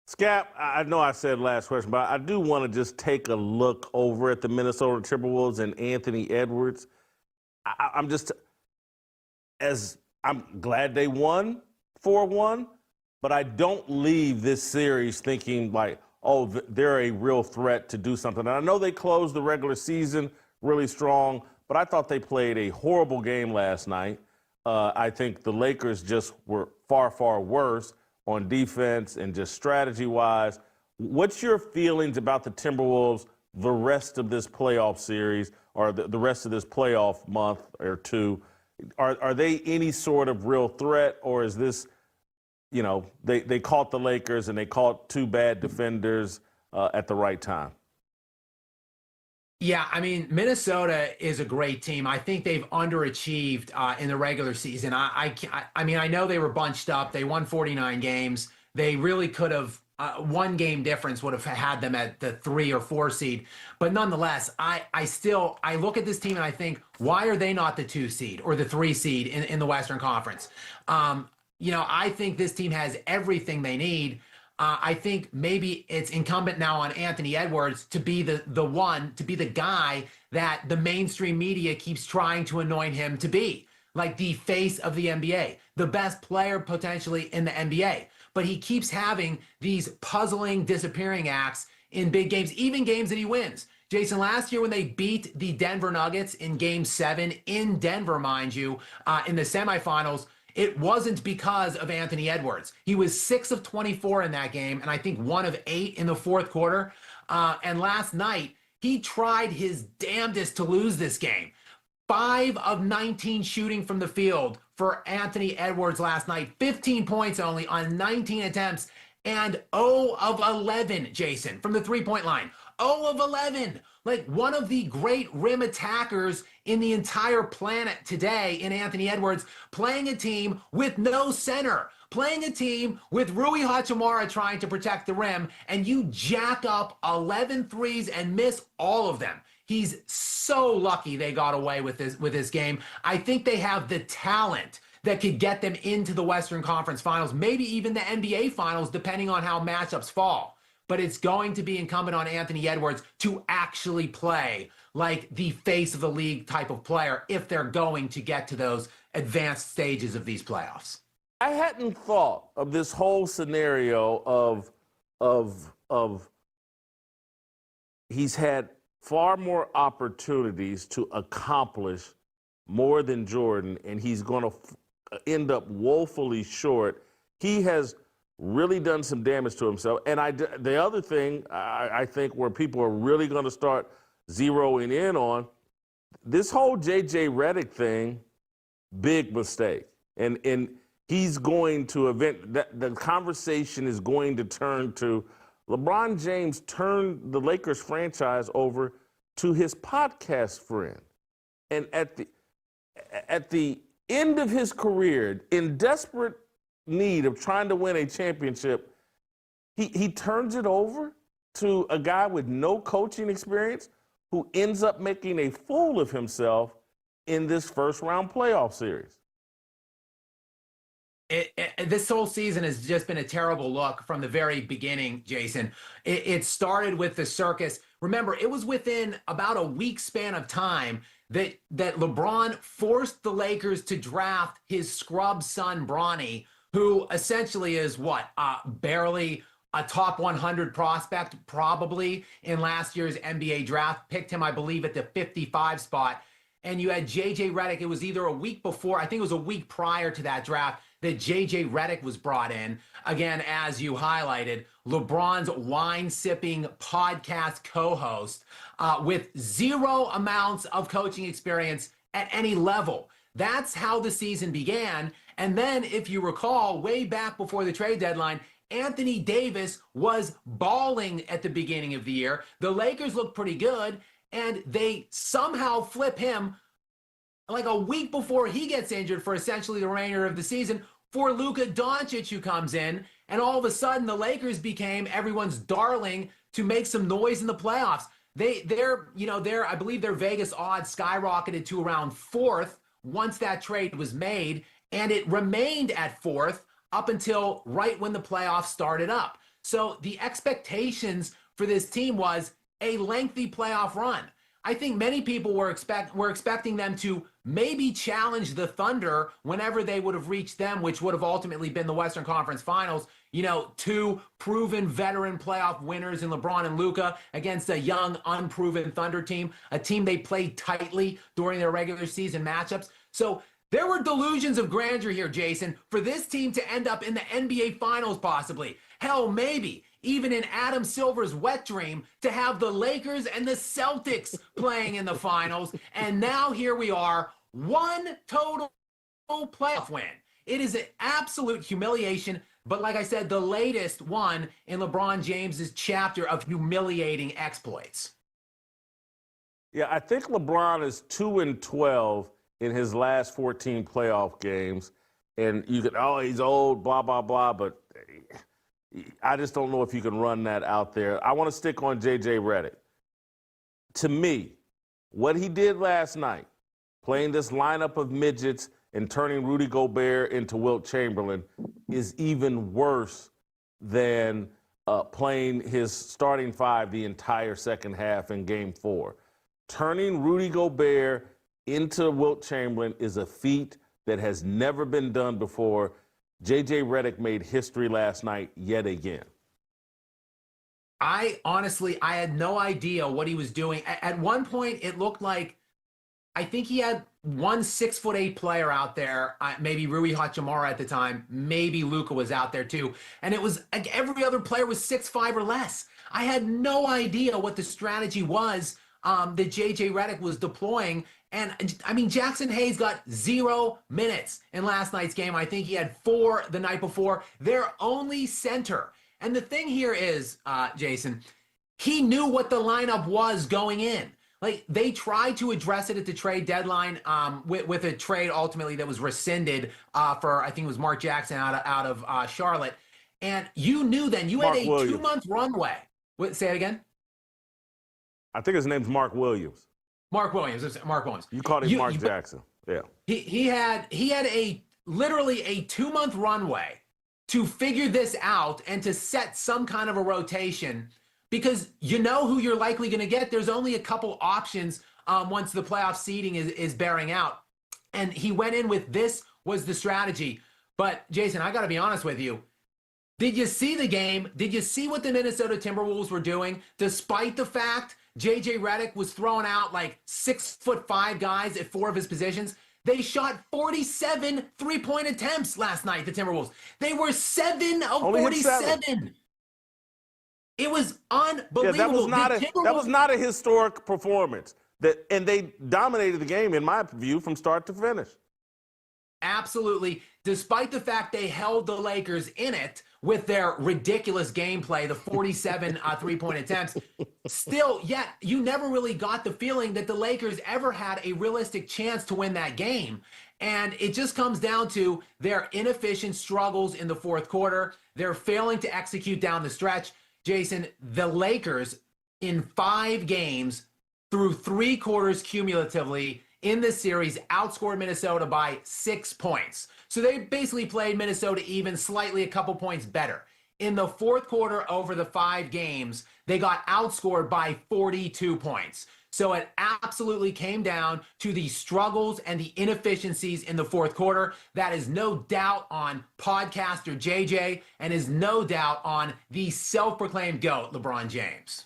Scap, I know I said last question, but I do want to just take a look over at the Minnesota Timberwolves and Anthony Edwards. I'm just as I'm glad they won 4-1, but I don't leave this series thinking like, oh, they're a real threat to do something. And I know they closed the regular season really strong, but I thought they played a horrible game last night. I think the Lakers just were far, far worse on defense and just strategy-wise. What's your feelings about the Timberwolves the rest of this playoff series or the rest of this playoff month or two? Are they any sort of real threat, or is this, they caught the Lakers and they caught two bad defenders at the right time? Yeah, I mean, Minnesota is a great team. I think they've underachieved in the regular season. I mean, I know they were bunched up. They won 49 games. They really could have, one game difference would have had them at the 3 or 4 seed. But nonetheless, I look at this team and I think, why are they not the 2 seed or the 3 seed in the Western Conference? I think this team has everything they need. I think maybe it's incumbent now on Anthony Edwards to be the guy that the mainstream media keeps trying to anoint him to be, like the face of the NBA, the best player potentially in the NBA. But he keeps having these puzzling, disappearing acts in big games, even games that he wins. Jason, last year when they beat the Denver Nuggets in Game 7 in Denver, mind you, in the semifinals, it wasn't because of Anthony Edwards. He was 6 of 24 in that game, and I think 1 of 8 in the fourth quarter. And last night, he tried his damnedest to lose this game. 5 of 19 shooting from the field for Anthony Edwards last night. 15 points only on 19 attempts, and 0 of 11, Jason, from the three-point line. 0 of 11. Like one of the great rim attackers in the entire planet today in Anthony Edwards, playing a team with no center, playing a team with Rui Hachimura trying to protect the rim, and you jack up 11 threes and miss all of them. He's so lucky they got away with this game. I think they have the talent that could get them into the Western Conference Finals, maybe even the NBA Finals, depending on how matchups fall. But it's going to be incumbent on Anthony Edwards to actually play like the face of the league type of player if they're going to get to those advanced stages of these playoffs. I hadn't thought of this whole scenario of he's had far more opportunities to accomplish more than Jordan, and he's going to end up woefully short. He has really done some damage to himself. And the other thing I think where people are really going to start zeroing in on, this whole JJ Redick thing, big mistake. And he's going to the conversation is going to turn to LeBron James turned the Lakers franchise over to his podcast friend. And at the end of his career, in desperate need of trying to win a championship, he turns it over to a guy with no coaching experience who ends up making a fool of himself in this first round playoff series. This whole season has just been a terrible look from the very beginning, Jason. It started with the circus. Remember, it was within about a week span of time that LeBron forced the Lakers to draft his scrub son, Bronny, who essentially is barely a top 100 prospect, probably in last year's NBA draft. Picked him, I believe, at the 55 spot. And you had JJ Redick. It was either a week before, I think it was a week prior to that draft, that JJ Redick was brought in. Again, as you highlighted, LeBron's wine-sipping podcast co-host with 0 amounts of coaching experience at any level. That's how the season began. And then, if you recall, way back before the trade deadline, Anthony Davis was balling at the beginning of the year. The Lakers looked pretty good, and they somehow flip him like a week before he gets injured for essentially the remainder of the season for Luka Doncic, who comes in, and all of a sudden the Lakers became everyone's darling to make some noise in the playoffs. I believe their Vegas odds skyrocketed to around 4th once that trade was made, and it remained at 4th up until right when the playoffs started up. So the expectations for this team was a lengthy playoff run. I think many people were expecting them to maybe challenge the Thunder whenever they would have reached them, which would have ultimately been the Western Conference Finals. You know, two proven veteran playoff winners in LeBron and Luka against a young, unproven Thunder team, a team they played tightly during their regular season matchups. So there were delusions of grandeur here, Jason, for this team to end up in the NBA Finals possibly. Hell, maybe even in Adam Silver's wet dream to have the Lakers and the Celtics playing in the finals. And now here we are, one total playoff win. It is an absolute humiliation. But like I said, the latest one in LeBron James's chapter of humiliating exploits. Yeah, I think LeBron is 2-12 in his last 14 playoff games. And you could, oh, he's old, blah, blah, blah. But I just don't know if you can run that out there. I want to stick on JJ Redick. To me, what he did last night, playing this lineup of midgets and turning Rudy Gobert into Wilt Chamberlain, is even worse than playing his starting five the entire second half in Game 4. Turning Rudy Gobert into Wilt Chamberlain is a feat that has never been done before. JJ Redick made history last night yet again. I had no idea what he was doing. At one point, it looked like, I think he had one 6'8" player out there, maybe Rui Hachimura at the time, maybe Luka was out there too. And it was like every other player was 6'5" or less. I had no idea what the strategy was that JJ Redick was deploying. And I mean, Jackson Hayes got 0 minutes in last night's game. I think he had 4 the night before. Their only center. And the thing here is, Jason, he knew what the lineup was going in. Like, they tried to address it at the trade deadline with a trade ultimately that was rescinded for, I think it was Mark Jackson out of Charlotte. And you knew then you had a 2-month runway. Say it again? I think his name's Mark Williams. Mark Williams. You called him Mark Jackson. Yeah. He had literally a 2-month runway to figure this out and to set some kind of a rotation, because you know who you're likely going to get. There's only a couple options once the playoff seeding is bearing out. And he went in with this was the strategy. But Jason, I got to be honest with you. Did you see the game? Did you see what the Minnesota Timberwolves were doing? Despite the fact JJ Redick was throwing out like 6'5" guys at 4 of his positions, they shot 47 3-point attempts last night, the Timberwolves. They were 7 of 47. It was unbelievable. Yeah, that was not a historic performance. And they dominated the game, in my view, from start to finish. Absolutely. Despite the fact they held the Lakers in it with their ridiculous gameplay, the 47 3-point attempts, still, yet you never really got the feeling that the Lakers ever had a realistic chance to win that game. And it just comes down to their inefficient struggles in the fourth quarter. They're failing to execute down the stretch. Jason, the Lakers in 5 games through 3 quarters cumulatively in this series outscored Minnesota by 6 points. So they basically played Minnesota even, slightly a couple points better. In the fourth quarter over the 5 games, they got outscored by 42 points. So it absolutely came down to the struggles and the inefficiencies in the fourth quarter. That is no doubt on podcaster JJ and is no doubt on the self-proclaimed GOAT, LeBron James.